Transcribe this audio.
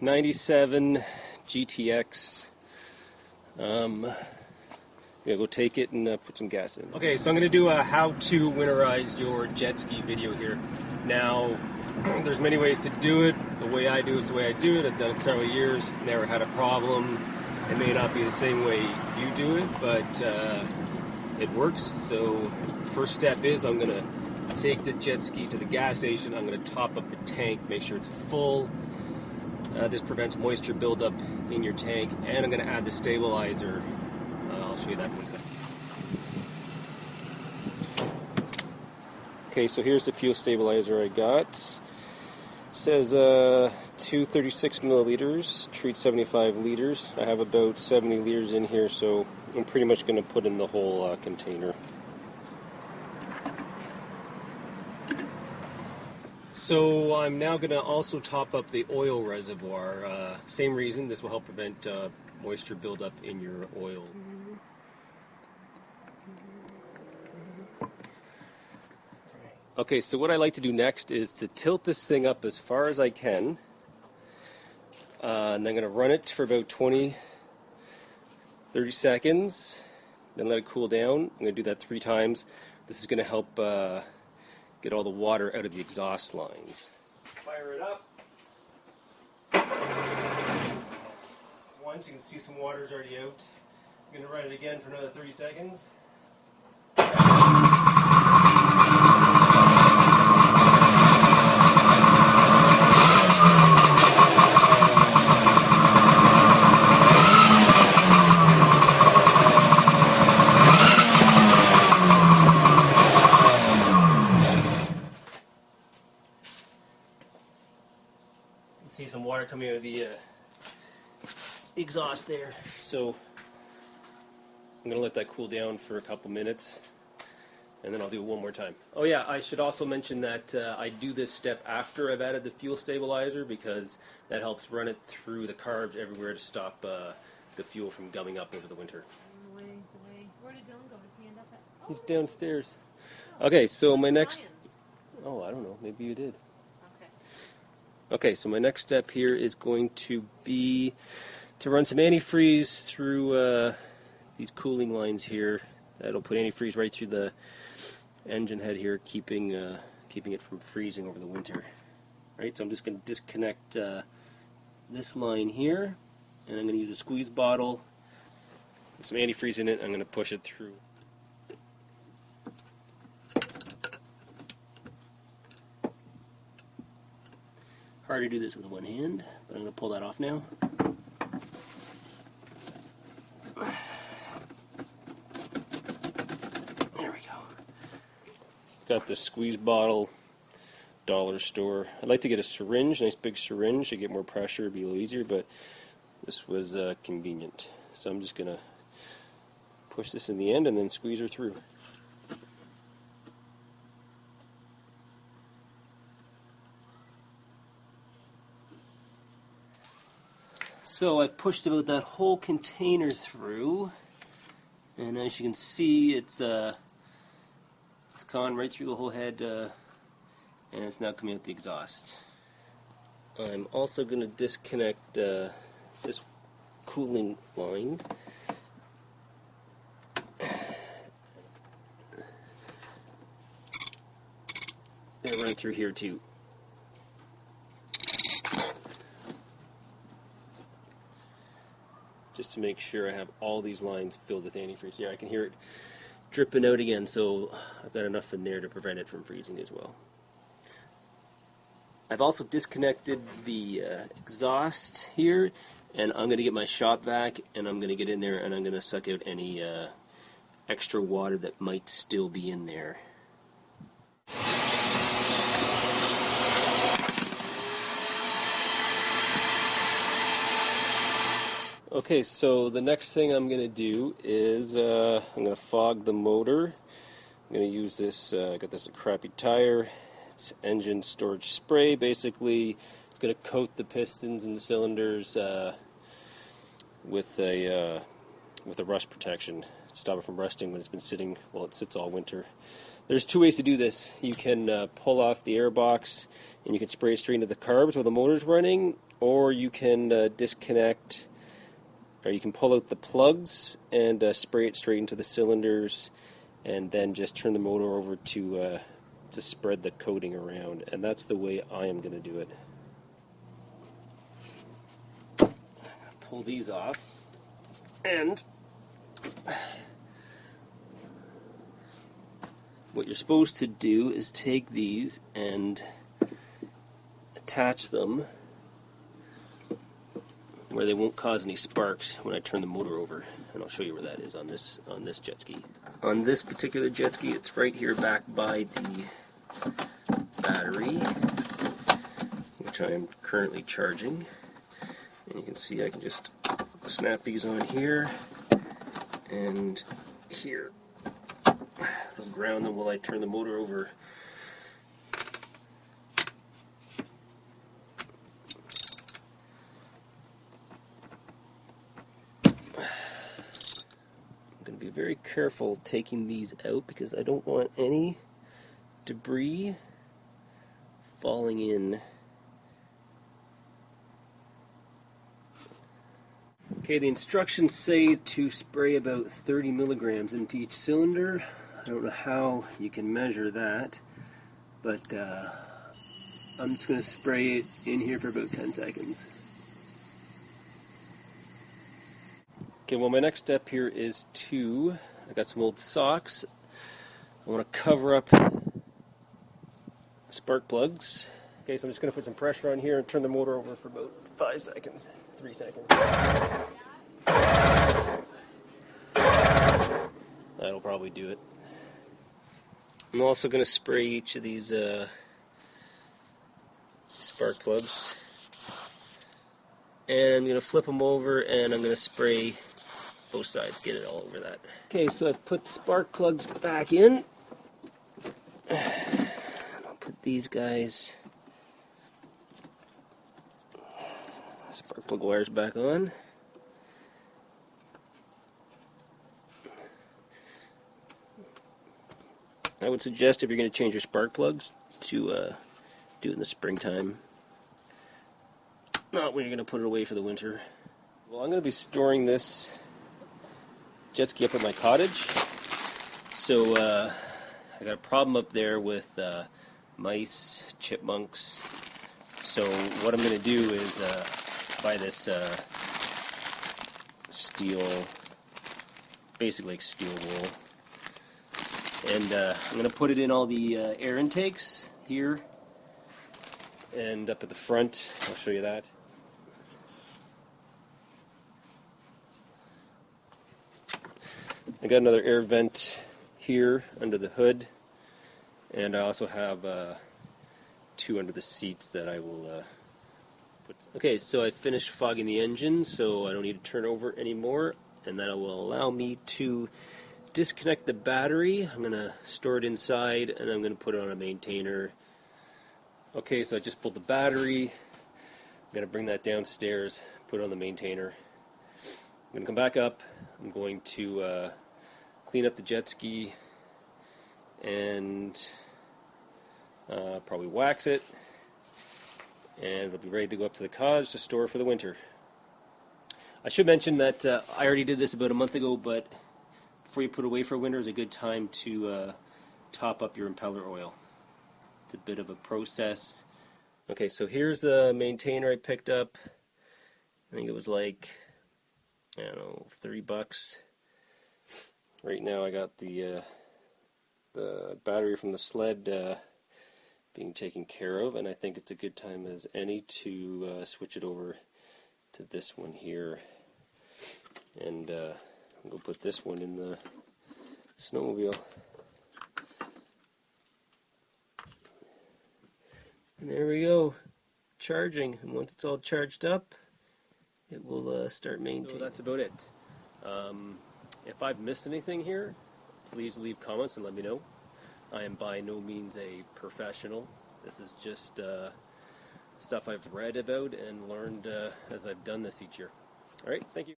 97 GTX. Yeah, go take it and put some gas in. Okay, so I'm going to do a how to winterize your jet ski video here. Now, there's many ways to do it. The way I do it is the way I do it. I've done it several years, never had a problem. It may not be the same way you do it, but it works. So the first step is I'm going to take the jet ski to the gas station. I'm going to top up the tank, make sure it's full. This prevents moisture buildup in your tank, and I'm going to add the stabilizer. I'll show you that in a second. Okay, so here's the fuel stabilizer I got. It says 236 milliliters, treat 75 liters. I have about 70 liters in here, so I'm pretty much going to put in the whole container. So I'm now going to also top up the oil reservoir. Same reason, this will help prevent moisture buildup in your oil. Okay, so what I like to do next is to tilt this thing up as far as I can, and I'm going to run it for about 20-30 seconds, then let it cool down. I'm going to do that 3 times. This is going to help get all the water out of the exhaust lines. Fire it up. Once you can see some water is already out. I'm going to run it again for another 30 seconds. See some water coming out of the exhaust there. So I'm going to let that cool down for a couple minutes, and then I'll do it one more time. Oh yeah, I should also mention that I do this step after I've added the fuel stabilizer, because that helps run it through the carbs everywhere to stop the fuel from gumming up over the winter. Where did Dylan go? Did he end up at? Oh, he's downstairs. Okay, so my next... Oh, I don't know. Maybe you did. Okay, so my next step here is going to be to run some antifreeze through these cooling lines here. That'll put antifreeze right through the engine head here, keeping it from freezing over the winter. Right, so I'm just going to disconnect this line here, and I'm going to use a squeeze bottle with some antifreeze in it. I'm going to push it through. Hard to do this with one hand, but I'm going to pull that off now. There we go. Got the squeeze bottle, dollar store. I'd like to get a syringe, nice big syringe to get more pressure, it'd be a little easier, but this was convenient. So I'm just going to push this in the end and then squeeze her through. So I've pushed about that whole container through, and as you can see, it's gone right through the whole head, and it's now coming out the exhaust. I'm also going to disconnect this cooling line. And run through here too. Just to make sure I have all these lines filled with antifreeze. Yeah, I can hear it dripping out again, so I've got enough in there to prevent it from freezing as well. I've also disconnected the exhaust here, and I'm going to get my shop vac, and I'm going to get in there, and I'm going to suck out any extra water that might still be in there. Okay, so the next thing I'm going to do is I'm going to fog the motor. I'm going to use this, I got this crappy tire. It's engine storage spray. Basically, it's going to coat the pistons and the cylinders with a rust protection. Stop it from rusting when it's been sitting, well, it sits all winter. There's 2 ways to do this. You can pull off the air box and you can spray it straight into the carbs while the motor's running, or you can disconnect, or you can pull out the plugs and spray it straight into the cylinders, and then just turn the motor over to spread the coating around. And that's the way I am going to do it. Pull these off, and what you're supposed to do is take these and attach them where they won't cause any sparks when I turn the motor over, and I'll show you where that is on this jet ski. On this particular jet ski, it's right here back by the battery, which I am currently charging. And you can see I can just snap these on here and here. I'll ground them while I turn the motor over. I'm going to be very careful taking these out because I don't want any debris falling in. Okay, the instructions say to spray about 30 milligrams into each cylinder. I don't know how you can measure that, but I'm just going to spray it in here for about 10 seconds. Okay, well, my next step here is I got some old socks. I want to cover up spark plugs. Okay, so I'm just going to put some pressure on here and turn the motor over for about 5 seconds, 3 seconds. That'll probably do it. I'm also going to spray each of these spark plugs, and I'm going to flip them over, and I'm going to spray both sides, get it all over that. Okay, so I've put the spark plugs back in. I'll put these guys, spark plug wires back on. I would suggest, if you're going to change your spark plugs, to do it in the springtime, not when you're going to put it away for the winter. Well, I'm going to be storing this jet ski up at my cottage, so I got a problem up there with mice, chipmunks. So what I'm going to do is buy this steel, basically like steel wool. And I'm going to put it in all the air intakes here and up at the front. I'll show you that. I got another air vent here under the hood, and I also have 2 under the seats that I will put. Okay, so I finished fogging the engine, so I don't need to turn over anymore, and that will allow me to disconnect the battery. I'm going to store it inside, and I'm going to put it on a maintainer. Okay, so I just pulled the battery. I'm going to bring that downstairs, put it on the maintainer. I'm going to come back up. I'm going to clean up the jet ski and probably wax it, and it'll be ready to go up to the cottage to store for the winter. I should mention that I already did this about a month ago, but before you put away for winter is a good time to top up your impeller oil. It's a bit of a process. Okay, so here's the maintainer I picked up. I think it was like, I don't know, $30. Right now I got the battery from the sled being taken care of, and I think it's a good time as any to switch it over to this one here. And I'm going to put this one in the snowmobile. And there we go, charging. And once it's all charged up, it will start maintaining. So that's about it. If I've missed anything here, please leave comments and let me know. I am by no means a professional. This is just stuff I've read about and learned as I've done this each year. All right, thank you.